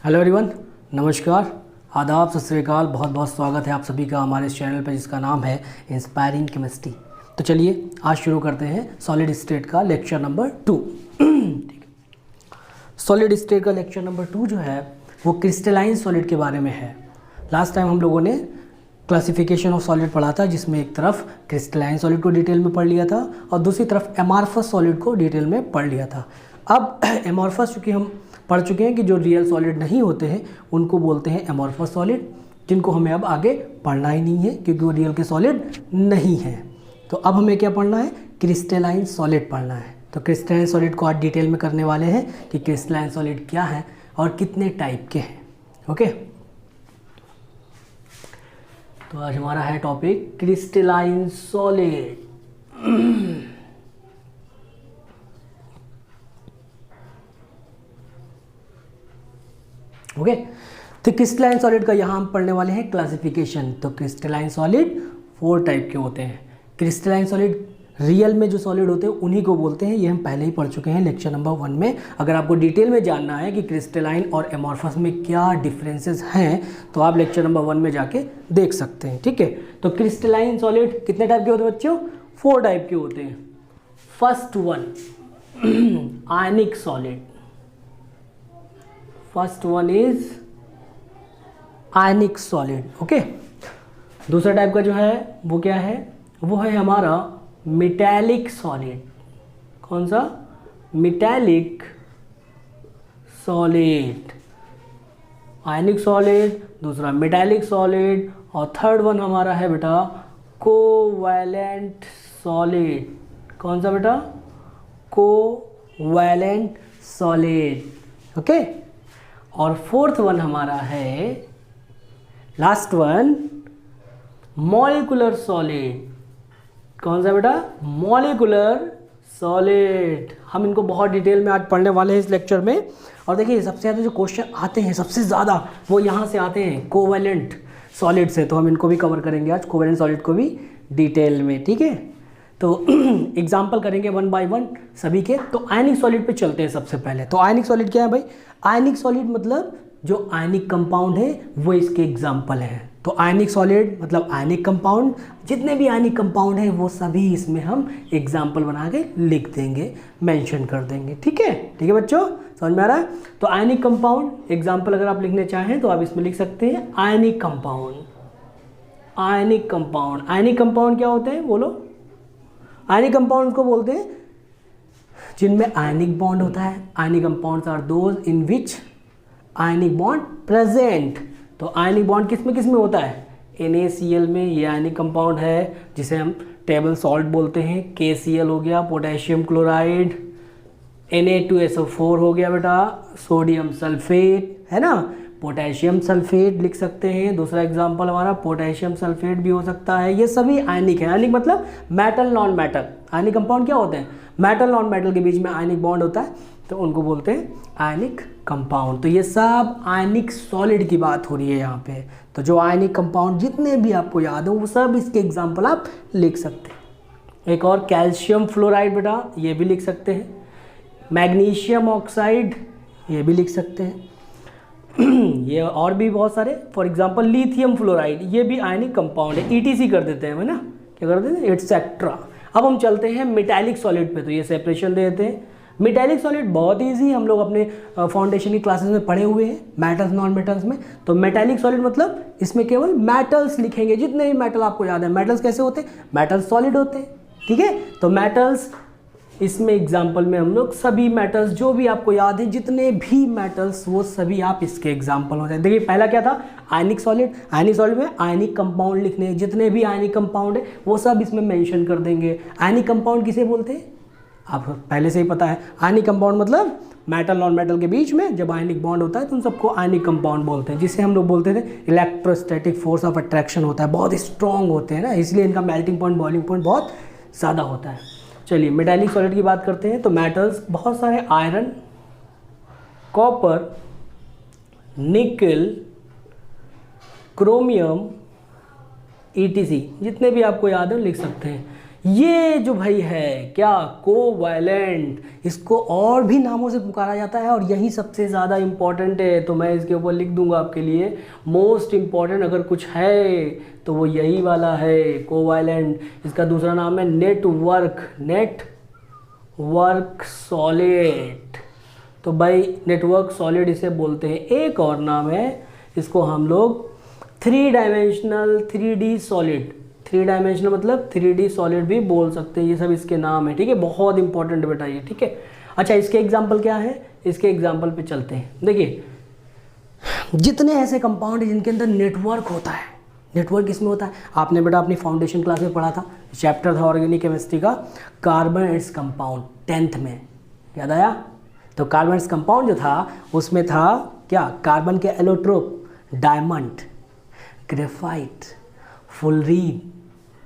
Hello everyone, नमस्कार, आदाब, सत श्री अकाल। बहुत बहुत स्वागत है आप सभी का हमारे इस चैनल पर जिसका नाम है इंस्पायरिंग केमिस्ट्री। तो चलिए आज शुरू करते हैं सॉलिड स्टेट का लेक्चर नंबर 2। ठीक है, सॉलिड स्टेट का लेक्चर नंबर 2 जो है वो क्रिस्टलाइन सॉलिड के बारे में है। लास्ट टाइम हम लोगों ने क्लासिफिकेशन ऑफ सॉलिड पढ़ा था, जिसमें एक तरफ क्रिस्टलाइन सॉलिड को डिटेल में पढ़ लिया था और दूसरी तरफ एमॉर्फस सॉलिड को डिटेल में पढ़ लिया था। अब एमॉर्फस चूँकि हम पढ़ चुके हैं कि जो रियल सॉलिड नहीं होते हैं उनको बोलते हैं एमॉर्फस सॉलिड, जिनको हमें अब आगे पढ़ना ही नहीं है क्योंकि वो रियल के सॉलिड नहीं है। तो अब हमें क्या पढ़ना है? क्रिस्टलाइन सॉलिड पढ़ना है। तो क्रिस्टलाइन सॉलिड को आज डिटेल में करने वाले हैं कि क्रिस्टलाइन सॉलिड क्या है और कितने टाइप के हैं। ओके, तो आज हमारा है टॉपिक क्रिस्टलाइन सॉलिड। ओके, तो क्रिस्टलाइन सॉलिड का यहाँ हम पढ़ने वाले हैं क्लासिफिकेशन। तो क्रिस्टलाइन सॉलिड 4 टाइप के होते हैं। क्रिस्टलाइन सॉलिड रियल में जो सॉलिड होते हैं उन्हीं को बोलते हैं, ये हम पहले ही पढ़ चुके हैं लेक्चर नंबर 1 में। अगर आपको डिटेल में जानना है कि क्रिस्टलाइन और एमॉर्फस में क्या डिफरेंसेस हैं तो आप लेक्चर नंबर 1 में जाके देख सकते हैं। ठीक है, तो क्रिस्टलाइन सॉलिड कितने टाइप के होते हैं बच्चों? 4 टाइप के होते हैं। First one ionic solid. First one is ionic solid. Okay, दूसरा टाइप का जो है वो क्या है? वो है हमारा मेटालिक सॉलिड। कौन सा? Metallic solid. आयनिक सॉलिड, दूसरा मेटालिक सॉलिड और थर्ड वन हमारा है बेटा कोवैलेंट सॉलिड। कौन सा बेटा? Covalent solid. ओके, और फोर्थ वन हमारा है, लास्ट वन, मॉलिक्यूलर सॉलिड। कौन सा बेटा? Molecular solid. हम इनको बहुत डिटेल में आज पढ़ने वाले हैं इस लेक्चर में। और देखिए सबसे ज़्यादा जो क्वेश्चन आते हैं सबसे ज़्यादा वो यहाँ से आते हैं कोवैलेंट सॉलिड से, तो हम इनको भी कवर करेंगे आज, कोवैलेंट सॉलिड को भी डिटेल में। ठीक है, तो एग्जाम्पल करेंगे 1 बाय 1 सभी के। तो आयनिक सॉलिड पे चलते हैं सबसे पहले। तो आयनिक सॉलिड क्या है भाई? आयनिक सॉलिड मतलब जो आयनिक कंपाउंड है वो इसके एग्जाम्पल हैं। तो आयनिक सॉलिड मतलब आयनिक कंपाउंड, जितने भी आयनिक कंपाउंड हैं वो सभी इसमें हम एग्जाम्पल बना के लिख देंगे, मेंशन कर देंगे। ठीक है बच्चों, समझ में आ रहा है? तो आयनिक कंपाउंड एग्जाम्पल अगर आप लिखने चाहें तो आप इसमें लिख सकते हैं ionic compound. Ionic compound, ionic compound क्या होते हैं बोलो? आयनिक कंपाउंड को बोलते हैं जिनमें आयनिक बॉन्ड होता है। Ionic compounds are those in which ionic bond present. तो आयनिक बॉन्ड किस में होता है? NaCl में ये आयनिक कंपाउंड है जिसे हम टेबल सॉल्ट बोलते हैं। KCl हो गया, पोटेशियम क्लोराइड। Na2SO4 हो गया बेटा, सोडियम सल्फेट, है ना, पोटेशियम सल्फेट लिख सकते हैं। दूसरा एग्जांपल हमारा पोटेशियम सल्फेट भी हो सकता है। ये सभी आयनिक है। आयनिक मतलब metal non metal. Ionic compound क्या होते हैं? मेटल नॉन मेटल के बीच में आयनिक बॉन्ड होता है तो उनको बोलते हैं आयनिक कंपाउंड। तो ये सब आयनिक सॉलिड की बात हो रही है यहाँ पे। तो जो आयनिक कंपाउंड जितने भी आपको याद हो वो सब इसके एग्जाम्पल आप लिख सकते हैं। एक और कैल्शियम फ्लोराइड बेटा, ये भी लिख सकते हैं। मैग्नीशियम ऑक्साइड, ये भी लिख सकते हैं। ये और भी बहुत सारे, फॉर एग्जांपल लिथियम फ्लोराइड, ये भी आयनिक कंपाउंड है। ETC कर देते हैं, है ना, क्या कर देते हैं, एटसेट्रा। अब हम चलते हैं मेटालिक सॉलिड पे। तो ये सेपरेशन दे देते हैं। मेटालिक सॉलिड बहुत इजी, हम लोग अपने फाउंडेशन की क्लासेस में पढ़े हुए हैं, मेटल्स नॉन मेटल्स में। तो मेटालिक सॉलिड मतलब इसमें केवल मेटल्स लिखेंगे, जितने भी मेटल आपको याद है। मेटल्स कैसे होते हैं? मेटल्स सॉलिड होते हैं। ठीक है, तो मेटल्स इसमें एग्जाम्पल में हम लोग सभी मेटल्स जो भी आपको याद है, जितने भी मेटल्स वो सभी आप इसके एग्जाम्पल हो जाए। देखिए पहला क्या था? आयनिक सॉलिड। आयनिक सॉलिड में आयनिक कंपाउंड लिखने हैं, जितने भी आयनिक कंपाउंड है वो सब इसमें मेंशन कर देंगे। आयनिक कंपाउंड किसे बोलते हैं? आप पहले से ही पता है। आयनिक कंपाउंड मतलब मेटल नॉन मेटल के बीच में जब आयनिक बॉन्ड होता है तो उन सबको आयनिक कंपाउंड बोलते हैं, जिसे हम लोग बोलते थे इलेक्ट्रोस्टैटिक फोर्स ऑफ अट्रैक्शन होता है, बहुत स्ट्रॉन्ग होते हैं ना, इसलिए इनका मेल्टिंग पॉइंट बॉइलिंग पॉइंट बहुत ज़्यादा होता है। चलिए मेटालिक सॉलिड की बात करते हैं। तो मेटल्स बहुत सारे, आयरन, कॉपर, निकल, क्रोमियम, ETC, जितने भी आपको याद है लिख सकते हैं। ये जो भाई है क्या, कोवैलेंट, इसको और भी नामों से पुकारा जाता है और यही सबसे ज़्यादा इम्पॉर्टेंट है, तो मैं इसके ऊपर लिख दूंगा आपके लिए मोस्ट इम्पॉर्टेंट अगर कुछ है तो वो यही वाला है, कोवैलेंट। इसका दूसरा नाम है नेटवर्क सॉलिड। तो भाई नेटवर्क सॉलिड इसे बोलते हैं। एक और नाम है, इसको हम लोग 3 डायमेंशनल 3D सॉलिड, 3 डायमेंशनल मतलब 3D सॉलिड भी बोल सकते हैं। ये सब इसके नाम है, ठीक है, बहुत इंपॉर्टेंट बेटा ये, ठीक है। अच्छा, इसके एग्जाम्पल क्या है, इसके एग्जाम्पल पे चलते हैं। देखिए, जितने ऐसे कंपाउंड हैं जिनके अंदर नेटवर्क होता है, नेटवर्क किसमें होता है, आपने बेटा अपनी फाउंडेशन क्लास में पढ़ा था, चैप्टर था ऑर्गेनिक केमिस्ट्री का कार्बन एंड कंपाउंड, 10th में, याद आया। तो कार्बन एंड कंपाउंड जो था उसमें था क्या, कार्बन के एलोट्रोप, डायमंड, ग्रेफाइट, फुलरीन,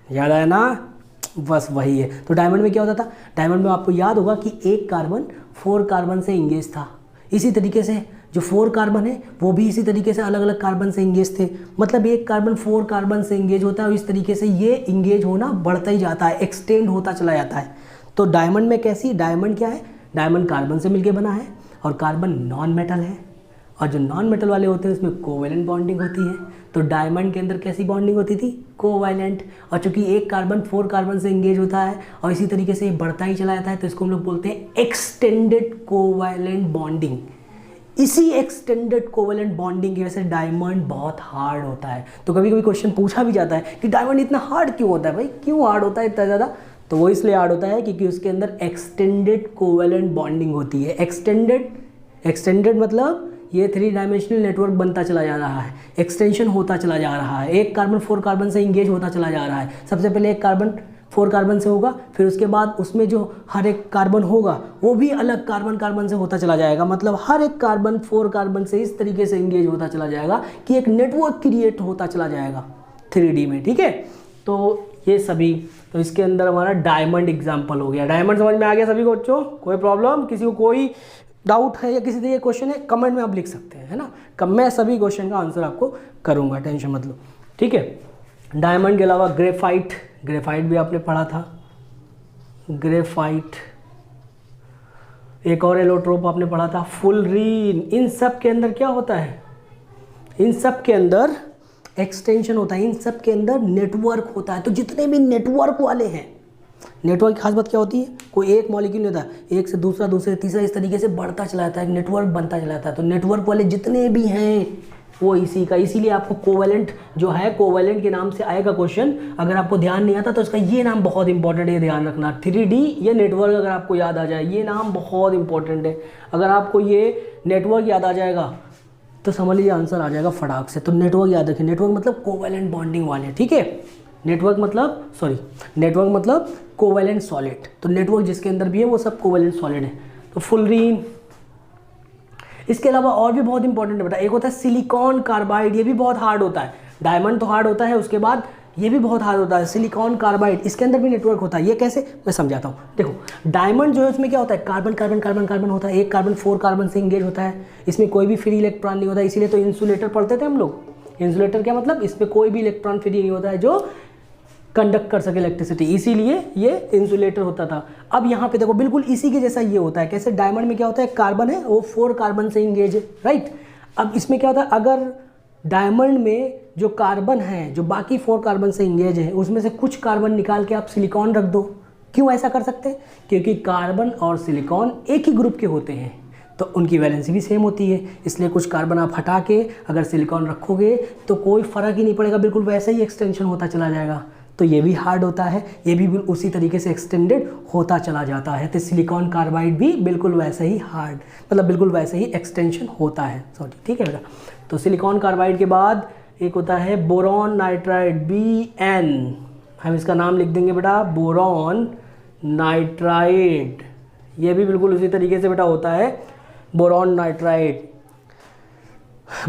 याद आया ना, बस वही है। तो डायमंड में क्या होता था, डायमंड में आपको याद होगा कि एक कार्बन 4 कार्बन से इंगेज था। इसी तरीके से जो 4 कार्बन है वो भी इसी तरीके से अलग अलग कार्बन से इंगेज थे, मतलब एक कार्बन 4 कार्बन से इंगेज होता है और इस तरीके से ये इंगेज होना बढ़ता ही जाता है, एक्सटेंड होता चला जाता है। तो डायमंड में कैसी, डायमंड क्या है, डायमंड कार्बन से मिलकर बना है और कार्बन नॉन मेटल है, और जो नॉन मेटल वाले होते हैं उसमें कोवैलेंट बॉन्डिंग होती है। तो डायमंड के अंदर कैसी बॉन्डिंग होती थी, कोवैलेंट। और चूंकि एक कार्बन 4 कार्बन से इंगेज होता है और इसी तरीके से ये बढ़ता ही चला जाता है, तो इसको हम लोग बोलते हैं एक्सटेंडेड कोवैलेंट बॉन्डिंग। इसी एक्सटेंडेड कोवैलेंट बॉन्डिंग की वजह से डायमंड बहुत हार्ड होता है। तो कभी कभी क्वेश्चन पूछा भी जाता है कि डायमंड इतना हार्ड क्यों होता है, भाई क्यों हार्ड होता है इतना ज़्यादा, तो वो इसलिए हार्ड होता है क्योंकि उसके अंदर एक्सटेंडेड कोवैलेंट बॉन्डिंग होती है। एक्सटेंडेड मतलब ये 3 डायमेंशनल नेटवर्क बनता चला जा रहा है, एक्सटेंशन होता चला जा रहा है, एक कार्बन 4 कार्बन से इंगेज होता चला जा रहा है। सबसे पहले एक कार्बन 4 कार्बन से होगा, फिर उसके बाद उसमें जो हर एक कार्बन होगा वो भी अलग कार्बन से होता चला जाएगा, मतलब हर एक कार्बन 4 कार्बन से इस तरीके से इंगेज होता चला जाएगा कि एक नेटवर्क क्रिएट होता चला जाएगा 3D में, ठीक है। तो ये सभी, तो इसके अंदर हमारा डायमंड एग्जाम्पल हो गया। डायमंड समझ में आ गया सभी को बच्चों, कोई प्रॉब्लम, किसी को कोई डाउट है या किसी से ये क्वेश्चन है कमेंट में आप लिख सकते हैं, है ना। कब मैं सभी क्वेश्चन का आंसर आपको करूंगा, टेंशन मत लो, ठीक है। डायमंड के अलावा ग्रेफाइट, ग्रेफाइट भी आपने पढ़ा था, ग्रेफाइट। एक और एलोट्रोप आपने पढ़ा था, फुलरीन। इन सब के अंदर क्या होता है, इन सब के अंदर एक्सटेंशन होता है, इन सब के अंदर नेटवर्क होता है। तो जितने भी नेटवर्क वाले हैं, नेटवर्क की खास बात क्या होती है, कोई एक मॉलिक्यूल नहीं होता, एक से दूसरा, दूसरे से तीसरा, इस तरीके से बढ़ता चला जाता है, नेटवर्क बनता चला जाता है। तो नेटवर्क वाले जितने भी हैं वो इसी का, इसीलिए आपको कोवैलेंट जो है, कोवैलेंट के नाम से आएगा क्वेश्चन। अगर आपको ध्यान नहीं आता तो इसका ये नाम बहुत इंपॉर्टेंट है, ध्यान रखना। 3D ये नेटवर्क अगर आपको याद आ जाए, ये नाम बहुत इंपॉर्टेंट है। अगर आपको ये नेटवर्क याद आ जाएगा तो समझ लीजिए आंसर आ जाएगा फटाक से। तो नेटवर्क याद रखिए, नेटवर्क मतलब कोवैलेंट बॉन्डिंग वाले, ठीक है। नेटवर्क मतलब कोवैलेंट सॉलिड। तो नेटवर्क जिसके अंदर भी है वो सब कोवैलेंट सॉलिड है। तो फुलरीन। इसके अलावा और भी बहुत इंपॉर्टेंट है बेटा, एक होता है सिलिकॉन कार्बाइड, ये भी बहुत हार्ड होता है। डायमंड तो हार्ड होता है, उसके बाद ये भी बहुत हार्ड होता है, सिलिकॉन कार्बाइड। इसके अंदर भी नेटवर्क होता है। ये कैसे, मैं समझाता हूँ। देखो, डायमंड जो है उसमें क्या होता है, कार्बन कार्बन कार्बन कार्बन होता है, एक कार्बन 4 कार्बन से इंगेज होता है, इसमें कोई भी फ्री इलेक्ट्रॉन नहीं होता, इसीलिए तो इंसुलेटर पढ़ते थे हम लोग। इंसुलेटर क्या मतलब, इसमें कोई भी इलेक्ट्रॉन फ्री नहीं होता है जो कंडक्ट कर सके इलेक्ट्रिसिटी, इसीलिए ये इंसुलेटर होता था। अब यहाँ पे देखो बिल्कुल इसी के जैसा ये होता है। कैसे, डायमंड में क्या होता है, कार्बन है वो 4 कार्बन से इंगेज है, राइट। अब इसमें क्या होता है, अगर डायमंड में जो कार्बन है, जो बाकी 4 कार्बन से इंगेज है, उसमें से कुछ कार्बन निकाल के आप सिलिकॉन रख दो। क्यों ऐसा कर सकते हैं, क्योंकि कार्बन और सिलिकॉन एक ही ग्रुप के होते हैं, तो उनकी वैलेंसी भी सेम होती है। इसलिए कुछ कार्बन आप हटा के अगर सिलिकॉन रखोगे तो कोई फ़र्क ही नहीं पड़ेगा, बिल्कुल वैसे ही एक्सटेंशन होता चला जाएगा। तो ये भी हार्ड होता है, ये भी उसी तरीके से एक्सटेंडेड होता चला जाता है। तो सिलिकॉन कार्बाइड भी बिल्कुल वैसे ही हार्ड, मतलब बिल्कुल वैसे ही एक्सटेंशन होता है, सॉरी, ठीक है बेटा। तो सिलिकॉन कार्बाइड के बाद एक होता है बोरॉन नाइट्राइड, BN, हम इसका नाम लिख देंगे बेटा बोरॉन नाइट्राइड। ये भी बिल्कुल उसी तरीके से बेटा होता है, बोरॉन नाइट्राइड।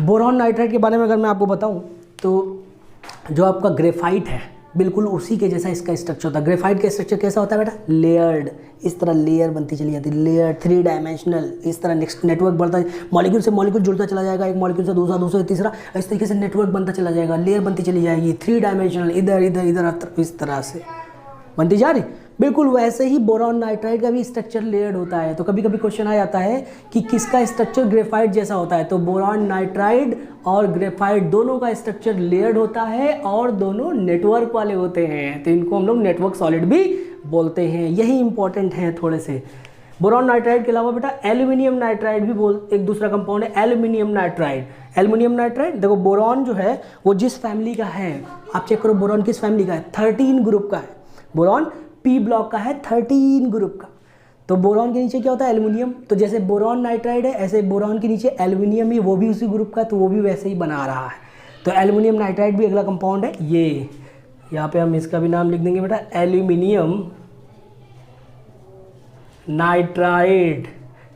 बोरॉन नाइट्राइड के बारे में अगर मैं आपको बताऊं तो जो आपका ग्रेफाइट है बिल्कुल उसी के जैसा इसका स्ट्रक्चर होता है। ग्रेफाइट का स्ट्रक्चर कैसा होता है बेटा, लेयर्ड, इस तरह लेयर बनती चली जाती है, लेयर 3 डायमेंशनल, इस तरह नेक्स्ट नेटवर्क बढ़ता है, मॉलिक्यूल से मॉलिक्यूल जुड़ता चला जाएगा, एक मॉलिक्यूल से दूसरा, दूसरा से तीसरा, इस तरीके से नेटवर्क बनता चला जाएगा, लेयर बनती चली जाएगी, 3 डायमेंशनल, इधर इधर इधर इस तरह से, बनती जा रही। बिल्कुल वैसे ही बोरॉन नाइट्राइड का भी स्ट्रक्चर लेयर्ड होता है। तो कभी कभी क्वेश्चन आ जाता है कि किसका स्ट्रक्चर ग्रेफाइट जैसा होता है, तो बोरॉन नाइट्राइड और ग्रेफाइट दोनों का स्ट्रक्चर लेयर्ड होता है और दोनों नेटवर्क वाले होते हैं, तो इनको हम लोग नेटवर्क सॉलिड भी बोलते हैं। यही इंपॉर्टेंट है थोड़े से। बोरॉन नाइट्राइड के अलावा बेटा एल्यूमिनियम नाइट्राइड भी एक दूसरा कंपाउंड है, एल्यूमिनियम नाइट्राइड। एल्यूमिनियम नाइट्राइड देखो बोरॉन जो है वो जिस फैमिली का है, आप चेक करो बोरॉन किस फैमिली का है, 13 ग्रुप का है। बोरॉन पी ब्लॉक का है, 13 ग्रुप का। तो बोरॉन के नीचे क्या होता है, एल्यूमिनियम। तो जैसे बोरॉन नाइट्राइड है ऐसे बोरॉन के नीचे एल्यूमिनियम ही, वो भी उसी ग्रुप का, तो वो भी वैसे ही बना रहा है। तो एल्यूमिनियम नाइट्राइड भी अगला कंपाउंड है। ये यहाँ पे हम इसका भी नाम लिख देंगे बेटा, एल्यूमिनियम नाइट्राइड।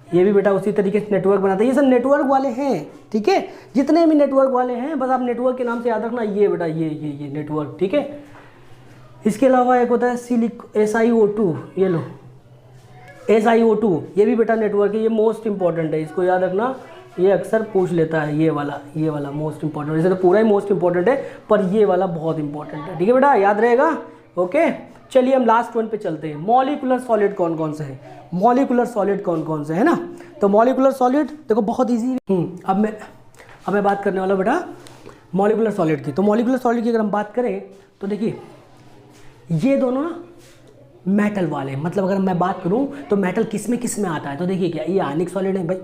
ये भी बेटा उसी तरीके से नेटवर्क बनाता है। ये सब नेटवर्क वाले हैं, ठीक है। जितने भी नेटवर्क वाले हैं बस आप नेटवर्क के नाम से याद रखना, ये बेटा ये नेटवर्क, ठीक है। इसके अलावा एक होता है SiO2, ये लो SiO2, ये भी बेटा नेटवर्क है। ये मोस्ट इंपॉर्टेंट है, इसको याद रखना, ये अक्सर पूछ लेता है। ये वाला मोस्ट इंपॉर्टेंट, वैसे तो पूरा ही मोस्ट इंपॉर्टेंट है पर ये वाला बहुत इंपॉर्टेंट है, ठीक है बेटा, याद रहेगा। ओके चलिए हम लास्ट वन पे चलते हैं। मॉलिक्यूलर सॉलिड कौन कौन से हैं, मॉलिक्यूलर सॉलिड कौन कौन से है ना। तो मॉलिक्यूलर सॉलिड देखो बहुत ईजी। अब मैं बात करने वाला बेटा मॉलिक्यूलर सॉलिड की। तो मॉलिक्यूलर सॉलिड की अगर हम बात करें तो देखिए ये दोनों ना मेटल वाले, मतलब अगर मैं बात करूं तो मेटल किस में आता है, तो देखिए क्या ये आयनिक सॉलिड है भाई,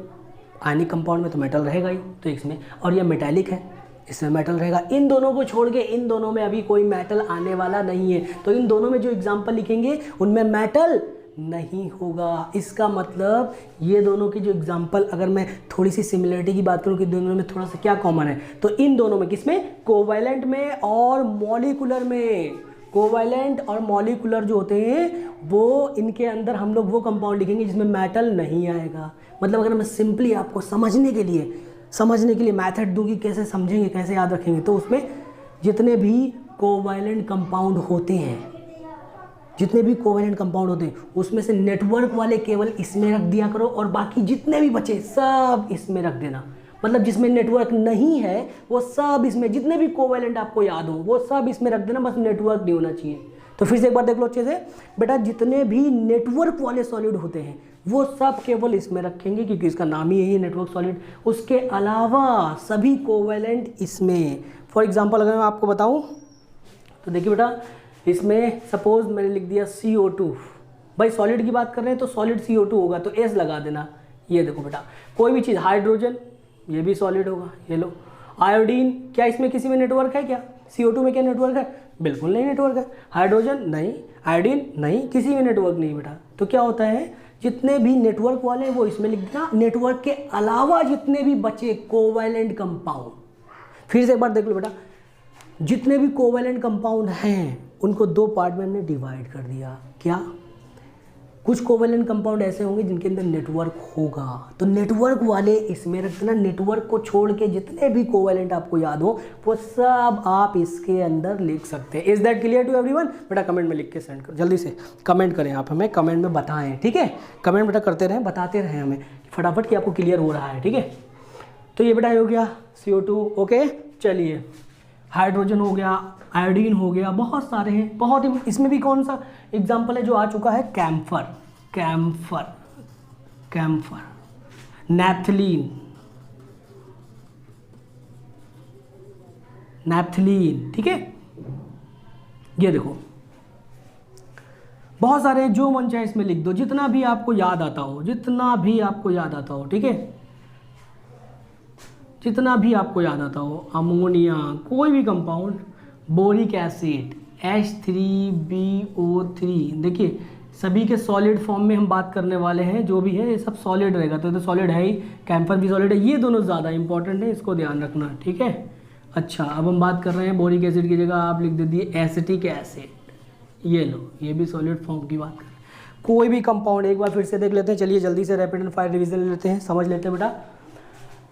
आयनिक कंपाउंड में तो मेटल रहेगा ही, तो इसमें, और ये मेटालिक है इसमें मेटल रहेगा। इन दोनों को छोड़ के इन दोनों में अभी कोई मेटल आने वाला नहीं है, तो इन दोनों में जो एग्जाम्पल लिखेंगे उनमें मेटल नहीं होगा। इसका मतलब ये दोनों की जो एग्जाम्पल, अगर मैं थोड़ी सी सिमिलरिटी की बात करूं कि दोनों में थोड़ा सा क्या कॉमन है, तो इन दोनों में किसमें, कोवैलेंट में और मॉलिक्यूलर में। कोवैलेंट और मॉलिक्यूलर जो होते हैं वो, इनके अंदर हम लोग वो कंपाउंड लिखेंगे जिसमें मेटल नहीं आएगा। मतलब अगर मैं सिंपली आपको समझने के लिए मेथड दूंगी, कैसे समझेंगे कैसे याद रखेंगे, तो उसमें जितने भी कोवैलेंट कंपाउंड होते हैं उसमें से नेटवर्क वाले केवल इसमें रख दिया करो और बाकी जितने भी बचे सब इसमें रख देना। मतलब जिसमें नेटवर्क नहीं है वो सब इसमें, जितने भी कोवैलेंट आपको याद हो वो सब इसमें रख देना, बस नेटवर्क नहीं होना चाहिए। तो फिर से एक बार देख लो अच्छे से बेटा, जितने भी नेटवर्क वाले सॉलिड होते हैं वो सब केवल इसमें रखेंगे क्योंकि इसका नाम ही यही है नेटवर्क सॉलिड। उसके अलावा सभी कोवैलेंट इसमें। फॉर एग्जांपल अगर मैं आपको बताऊं तो देखिए बेटा, इसमें सपोज मैंने लिख दिया CO2, भाई सॉलिड की बात कर रहे हैं तो सॉलिड CO2 होगा तो S लगा देना। ये देखो बेटा, कोई भी चीज़, हाइड्रोजन ये भी सॉलिड होगा, ये लो। आयोडीन, क्या इसमें किसी में नेटवर्क है क्या, CO2 में क्या नेटवर्क है, बिल्कुल नहीं नेटवर्क है। हाइड्रोजन नहीं, आयोडीन नहीं, किसी में नेटवर्क नहीं बेटा। तो क्या होता है, जितने भी नेटवर्क वाले हैं वो इसमें लिख देना, नेटवर्क के अलावा जितने भी बचे कोवैलेंट कंपाउंड। फिर से एक बार देख लो बेटा, जितने भी कोवैलेंट कंपाउंड हैं उनको दो पार्ट में हमने डिवाइड कर दिया। क्या, कुछ कोवैलेंट कंपाउंड ऐसे होंगे जिनके अंदर नेटवर्क होगा, तो नेटवर्क वाले इसमें रख देना। नेटवर्क को छोड़ के जितने भी कोवैलेंट आपको याद हो वो सब आप इसके अंदर लिख सकते हैं। Is that clear to everyone? बेटा कमेंट में लिख के सेंड करो, जल्दी से कमेंट करें, आप हमें कमेंट में बताएं, ठीक है। कमेंट बेटा करते रहें, बताते रहें हमें फटाफट कि आपको क्लियर हो रहा है, ठीक है। तो ये बेटा हो गया CO2, ओके। चलिए हाइड्रोजन हो गया, आयोडीन हो गया, बहुत सारे हैं, बहुत ही। इसमें भी कौन सा एग्जाम्पल है जो आ चुका है, कैम्फर, नैप्थलीन, ठीक है। ये देखो बहुत सारे, जो मन चाहे इसमें लिख दो, जितना भी आपको याद आता हो, ठीक है, जितना भी आपको याद आता हो। अमोनिया, कोई भी कंपाउंड, बोरिक एसिड H3BO3, देखिए सभी के सॉलिड फॉर्म में हम बात करने वाले हैं, जो भी है ये सब सॉलिड रहेगा, तो सॉलिड है ही, कैम्फर भी सॉलिड है। ये दोनों ज़्यादा इंपॉर्टेंट है, इसको ध्यान रखना, ठीक है। अच्छा, अब हम बात कर रहे हैं बोरिक एसिड की जगह आप लिख दे दिए एसिटिक एसिड, ये लो, ये भी सॉलिड फॉर्म की बात कर रहे हैं। कोई भी कंपाउंड एक बार फिर से देख लेते हैं, चलिए जल्दी से रैपिड एंड फायर रिविजन ले लेते हैं, समझ लेते हैं बेटा।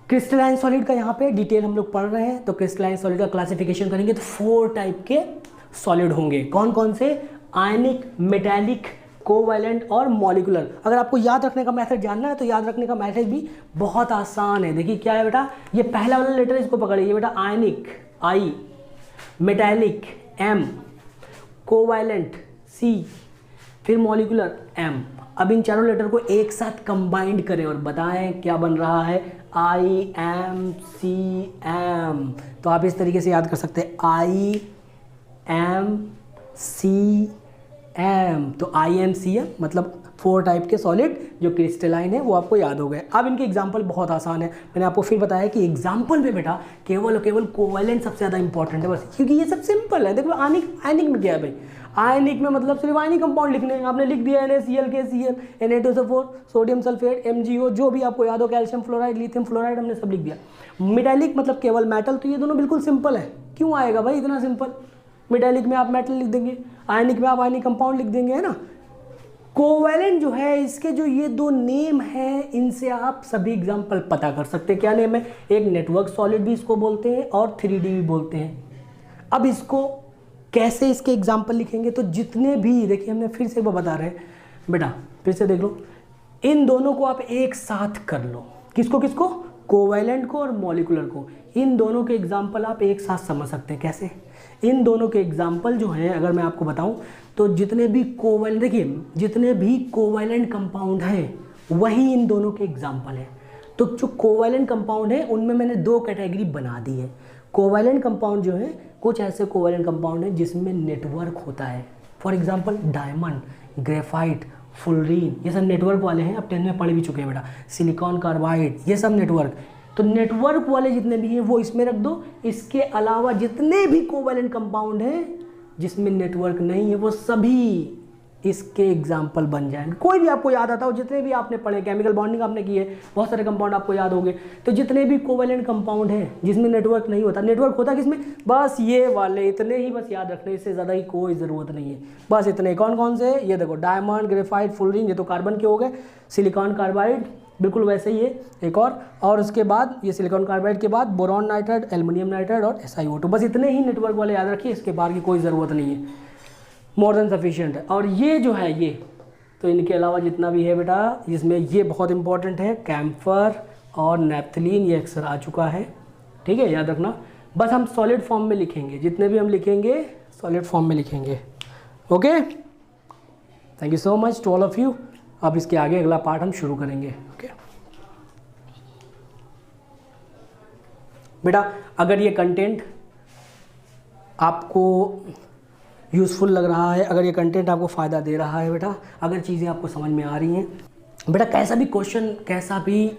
क्रिस्टलाइन सॉलिड का यहाँ पे डिटेल हम लोग पढ़ रहे हैं, तो क्रिस्टलाइन सॉलिड का क्लासिफिकेशन करेंगे तो 4 टाइप के सॉलिड होंगे। कौन कौन से? आयनिक, मेटालिक, कोवैलेंट और मॉलिक्यूलर। अगर आपको याद रखने का मेथड जानना है तो याद रखने का मेथड भी बहुत आसान है। देखिए क्या है बेटा, ये पहला वाला लेटर इसको पकड़िए बेटा, आयनिक I, metallic M, covalent C, फिर मॉलिकुलर M। अब इन चारों लेटर को एक साथ कंबाइंड करें और बताएं क्या बन रहा है, IMCM। तो आप इस तरीके से याद कर सकते हैं, IMCM। तो IMCM मतलब 4 टाइप के सॉलिड जो क्रिस्टलाइन है वो आपको याद हो गए। अब इनके एग्जाम्पल बहुत आसान है, मैंने आपको फिर बताया कि एग्जाम्पल में बेटा केवल और केवल कोवैलेंट सबसे ज़्यादा इंपॉर्टेंट है बस, क्योंकि ये सब सिंपल है। देखो आयनिक में क्या है भाई, आयनिक में मतलब सिर्फ आयनिक कंपाउंड लिखने हैं। आपने लिख दिया NaCl, KCl, Na2SO4, sodium sulphate, MgO, जो भी आपको याद हो, कैल्शियम फ्लोराइड, लिथियम फ्लोराइड, हमने सब लिख दिया। मेटालिक मतलब केवल मेटल, तो ये दोनों बिल्कुल सिंपल है। क्यों आएगा भाई इतना सिंपल, मेटालिक में आप मेटल लिख देंगे, आयनिक में आप आयनिक कंपाउंड लिख देंगे, है ना। कोवैलेंट जो है, इसके जो ये 2 नेम है, इनसे आप सभी एग्जाम्पल पता कर सकते हैं। क्या नेम है, एक नेटवर्क सॉलिड भी इसको बोलते हैं और 3D भी बोलते हैं। अब इसको कैसे इसके एग्जाम्पल लिखेंगे, तो जितने भी, देखिए हमने फिर से वो बता रहे हैं बेटा, फिर से देख लो, इन दोनों को आप एक साथ कर लो। किसको किसको, कोवैलेंट को और मॉलिकुलर को। इन दोनों के एग्जाम्पल आप एक साथ समझ सकते हैं। कैसे, इन दोनों के एग्जाम्पल जो हैं अगर मैं आपको बताऊं, तो जितने भी कोवैलेंट, देखिए जितने भी कोवैलेंट कंपाउंड हैं वही इन दोनों के एग्जाम्पल हैं। तो जो कोवैलेंट कंपाउंड है उनमें मैंने 2 कैटेगरी बना दी है। कोवैलेंट कंपाउंड जो है, कुछ ऐसे कोवैलेंट कंपाउंड हैं जिसमें नेटवर्क होता है। For example diamond, graphite, fullerene, ये सब नेटवर्क वाले हैं। अब 10 में पढ़ भी चुके हैं बेटा। सिलिकॉन कार्बाइड, ये सब नेटवर्क। तो नेटवर्क वाले जितने भी हैं वो इसमें रख दो। इसके अलावा जितने भी कोवैलेंट कंपाउंड हैं जिसमें नेटवर्क नहीं है वो सभी इसके एग्जाम्पल बन जाएंगे। कोई भी आपको याद आता हो, जितने भी आपने पढ़े, केमिकल बॉन्डिंग आपने की है, बहुत सारे कंपाउंड आपको याद होंगे। तो जितने भी कोवैलेंट कंपाउंड हैं जिसमें नेटवर्क नहीं होता, नेटवर्क होता किसमें, बस ये वाले, इतने ही बस याद रखने, इससे ज़्यादा ही कोई ज़रूरत नहीं है। बस इतने। कौन कौन से, ये देखो, डायमंड, ग्रेफाइट, फुलरीन, ये तो कार्बन के हो गए। सिलिकॉन कार्बाइड बिल्कुल वैसे ही है, एक और उसके बाद ये सिलिकॉन कार्बाइड के बाद बोरॉन नाइट्राइड, एल्युमिनियम नाइट्राइड और SiO2। बस इतने ही नेटवर्क वाले याद रखिए, इसके बाहर की कोई ज़रूरत नहीं है, मोर देन सफिशिएंट है। और ये जो है ये, तो इनके अलावा जितना भी है बेटा, इसमें ये बहुत इंपॉर्टेंट है, कैम्फर और नैप्थलीन, ये अक्सर आ चुका है, ठीक है, याद रखना। बस हम सॉलिड फॉर्म में लिखेंगे, जितने भी हम लिखेंगे सॉलिड फॉर्म में लिखेंगे। Okay, thank you so much to all of you. अब इसके आगे अगला पार्ट हम शुरू करेंगे। ओके बेटा, अगर ये कंटेंट आपको यूज़फुल लग रहा है, अगर ये कंटेंट आपको फ़ायदा दे रहा है बेटा, अगर चीज़ें आपको समझ में आ रही हैं बेटा, कैसा भी क्वेश्चन, कैसा भी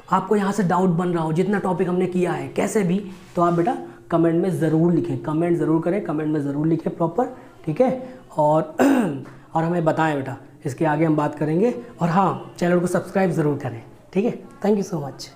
आपको यहाँ से डाउट बन रहा हो, जितना टॉपिक हमने किया है कैसे भी, तो आप बेटा कमेंट में ज़रूर लिखें, कमेंट ज़रूर करें, कमेंट में ज़रूर लिखें प्रॉपर, ठीक है। और हमें बताएं बेटा, इसके आगे हम बात करेंगे। और हाँ, चैनल को सब्सक्राइब ज़रूर करें, ठीक है। Thank you so much.